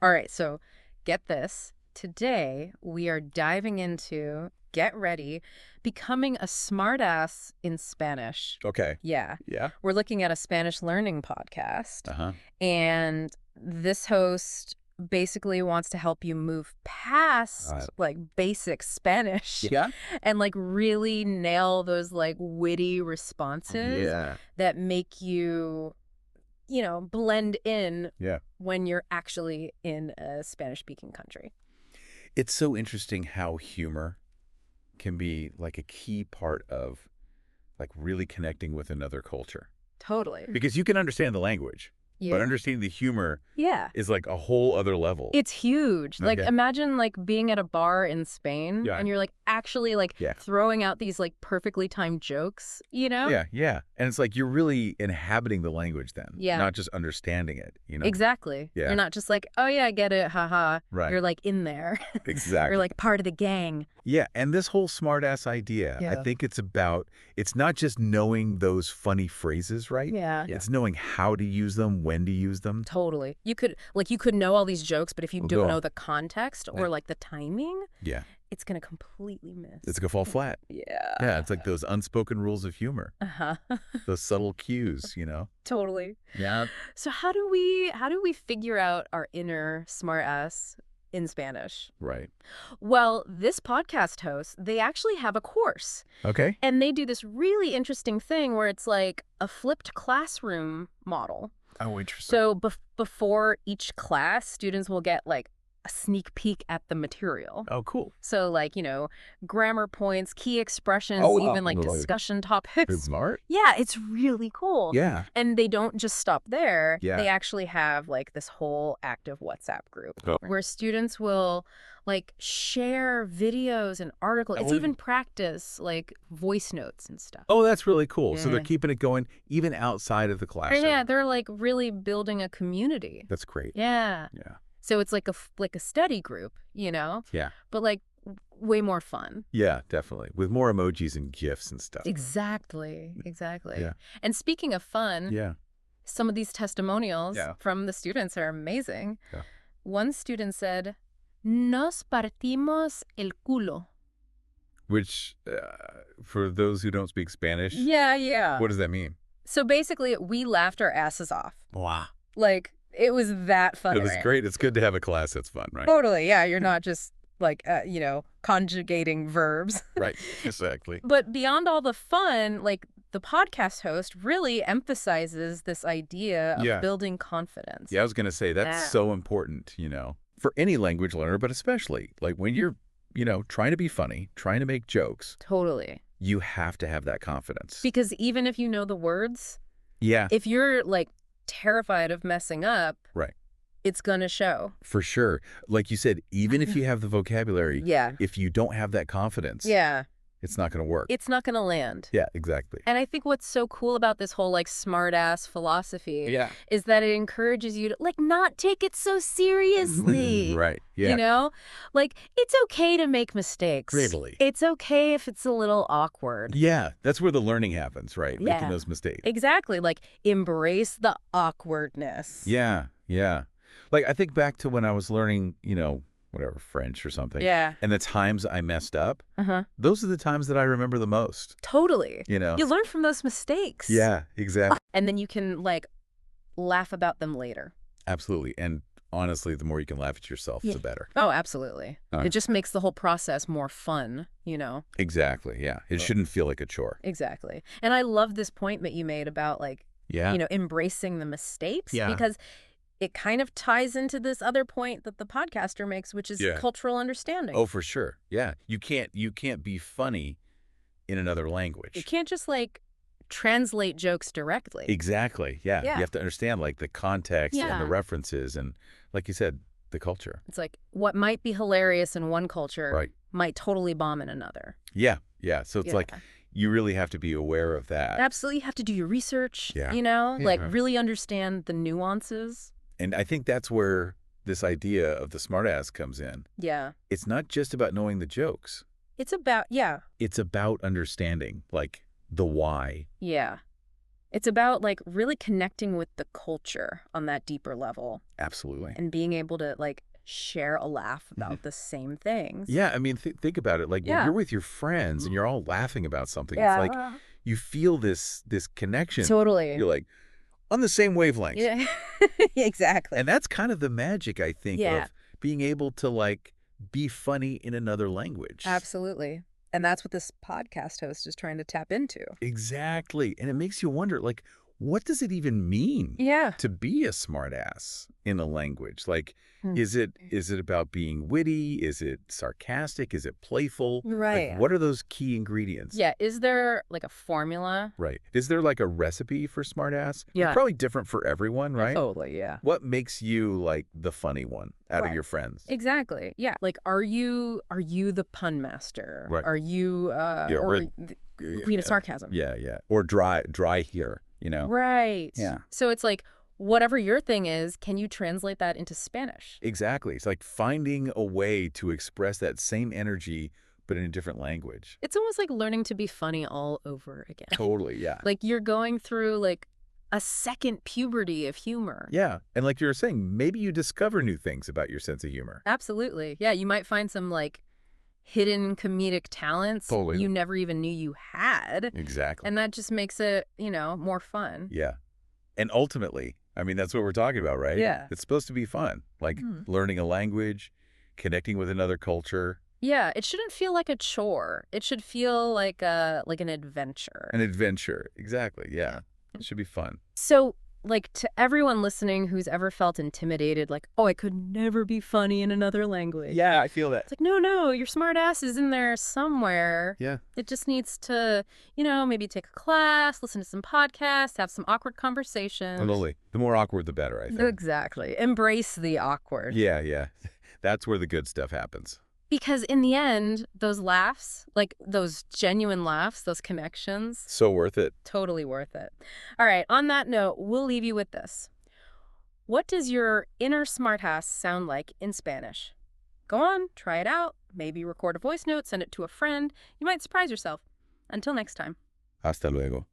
All right, so get this. Today, we are diving into, get ready, becoming a smartass in Spanish. Okay. Yeah. Yeah. We're looking at a Spanish learning podcast, Uh-huh. and this host basically wants to help you move past like basic Spanish Yeah? and like really nail those like witty responses Yeah. that make you blend in Yeah. when you're actually in a Spanish-speaking country. It's so interesting how humor can be like a key part of like really connecting with another culture. Totally. Because you can understand the language, but Yeah. understanding the humor Yeah. is like a whole other level. It's huge. Like, Okay. imagine like being at a bar in Spain Yeah. and you're like actually like Yeah. throwing out these like perfectly timed jokes, you know? Yeah, yeah. And it's like you're really inhabiting the language then, Yeah. not just understanding it, you know? Exactly. Yeah. You're not just like, oh yeah, I get it, haha. Right. You're like in there. Exactly. You're like part of the gang. Yeah, and this whole smartass idea, I Yeah. think it's not just knowing those funny phrases, right? Yeah. It's knowing how to use them, when to use them. Totally. You could know all these jokes, but if you Well, don't go know on. the context or like the timing, Yeah, it's going to completely miss. it's gonna fall flat. Yeah. Yeah, it's like those unspoken rules of humor, Uh-huh. those subtle cues, you know? Totally. Yeah. So how do we figure out our inner smartass in Spanish? Right. Well, this podcast host, they actually have a course. Okay. And they do this really interesting thing where it's like a flipped classroom model. Oh, interesting. So before each class, students will get like a sneak peek at the material. Oh, cool. So like, grammar points, key expressions, Oh, even like discussion topics. It's smart. Yeah, it's really cool. Yeah. And they don't just stop there. Yeah. They actually have like this whole active WhatsApp group Oh. where students will like share videos and articles. It's Oh. even practice like voice notes and stuff. Oh, that's really cool. So they're Yeah. keeping it going even outside of the classroom. Yeah, they're like really building a community. That's great. Yeah. Yeah. So it's like a study group, Yeah. but like way more fun. Yeah, definitely. With more emojis and GIFs and stuff. Exactly. Yeah. And speaking of fun, Yeah. some of these testimonials Yeah. from the students are amazing. Yeah. One student said, "Nos partimos el culo." Which, for those who don't speak Spanish, Yeah. what does that mean? So basically, we laughed our asses off. Wow. Like, it was that funny. It was great. It's good to have a class that's fun, right? Totally, yeah. You're not just like, conjugating verbs. Right. Exactly. But beyond all the fun, like the podcast host really emphasizes this idea of Yeah. building confidence. Yeah, I was going to say that's Yeah. so important, for any language learner, but especially like when you're, trying to be funny, trying to make jokes, Totally. you have to have that confidence. Because even if you know the words, Yeah, if you're like terrified of messing up, right. it's going to show. For sure. Like you said, even if you have the vocabulary, Yeah. if you don't have that confidence, Yeah. it's not going to work. It's not going to land. Yeah, exactly. And I think what's so cool about this whole like smart ass philosophy Yeah. is that it encourages you to like not take it so seriously. Right. Yeah. Like it's okay to make mistakes. Really. It's okay if it's a little awkward. Yeah. That's where the learning happens, right? Making Yeah. those mistakes. Exactly. Like embrace the awkwardness. Yeah. Yeah. Like I think back to when I was learning, whatever, French or something. Yeah. And the times I messed up, Uh-huh. those are the times that I remember the most, Totally. you know? You learn from those mistakes. Yeah, exactly. And then you can like laugh about them later. Absolutely. And honestly, the more you can laugh at yourself, Yeah. the better. Oh, absolutely. All right. It just makes the whole process more fun, Exactly. Yeah. It shouldn't feel like a chore. Exactly. And I love this point that you made about like, Yeah. embracing the mistakes. Yeah. Because it kind of ties into this other point that the podcaster makes, which is Yeah. cultural understanding. Oh, for sure. Yeah. You can't be funny in another language. You can't just like translate jokes directly. Exactly. Yeah. Yeah. You have to understand like the context and Yeah. the references and like you said, the culture. It's like what might be hilarious in one culture Right. might totally bomb in another. Yeah. Yeah. So it's like Yeah. you really have to be aware of that. Absolutely. You have to do your research, Yeah. like Yeah. really understand the nuances. And I think that's where this idea of the smartass comes in. Yeah. It's not just about knowing the jokes. It's about, yeah. It's about understanding like the why. Yeah. It's about like really connecting with the culture on that deeper level Absolutely. and being able to like share a laugh Mhm. about the same things. Yeah, I mean, think about it. Like when Yeah. you're with your friends and you're all laughing about something, it's like Yeah. you feel this connection. Totally. You're like on the same wavelength. Yeah. Exactly. And that's kind of the magic, I think, Yeah, of being able to like be funny in another language. absolutely. And that's what this podcast host is trying to tap into. Exactly. And it makes you wonder, like, what does it even mean Yeah. to be a smartass in a language? Like, Hmm. is it about being witty? Is it sarcastic? Is it playful? Like, Right. what are those key ingredients? Yeah. Is there like a formula? Right. Is there like a recipe for smartass? It's Yeah. probably different for everyone, right? Totally. Yeah. What makes you like the funny one out of Right. your friends? Exactly. Yeah. Like, are you the pun master? Right. Are you Yeah, or queen of yeah, sarcasm? yeah. Or dry here, you know? Right. Yeah. So it's like whatever your thing is, can you translate that into Spanish? Exactly. It's like finding a way to express that same energy, but in a different language. It's almost like learning to be funny all over again. Totally, yeah. Like you're going through like a second puberty of humor. Yeah. And like you were saying, maybe you discover new things about your sense of humor. Absolutely. Yeah, you might find some like hidden comedic talents Totally. you never even knew you had. Exactly. And that just makes it, more fun. Yeah. And ultimately, I mean, that's what we're talking about, right? Yeah. It's supposed to be fun, like learning a language, connecting with another culture, Yeah, it shouldn't feel like a chore. It should feel like an adventure. an adventure. Exactly. Yeah. It should be fun. So, like to everyone listening who's ever felt intimidated, like, oh, I could never be funny in another language. Yeah, I feel that. It's like, no, your smart ass is in there somewhere. Yeah. It just needs to, maybe take a class, listen to some podcasts, have some awkward conversations. Totally. The more awkward, the better, I think. Exactly. Embrace the awkward. Yeah. That's where the good stuff happens. Because in the end, those laughs, like those genuine laughs, those connections, So worth it. totally worth it. All right, on that note, we'll leave you with this. What does your inner smartass sound like in Spanish? Go on, try it out. Maybe record a voice note, send it to a friend. You might surprise yourself. Until next time. Hasta luego.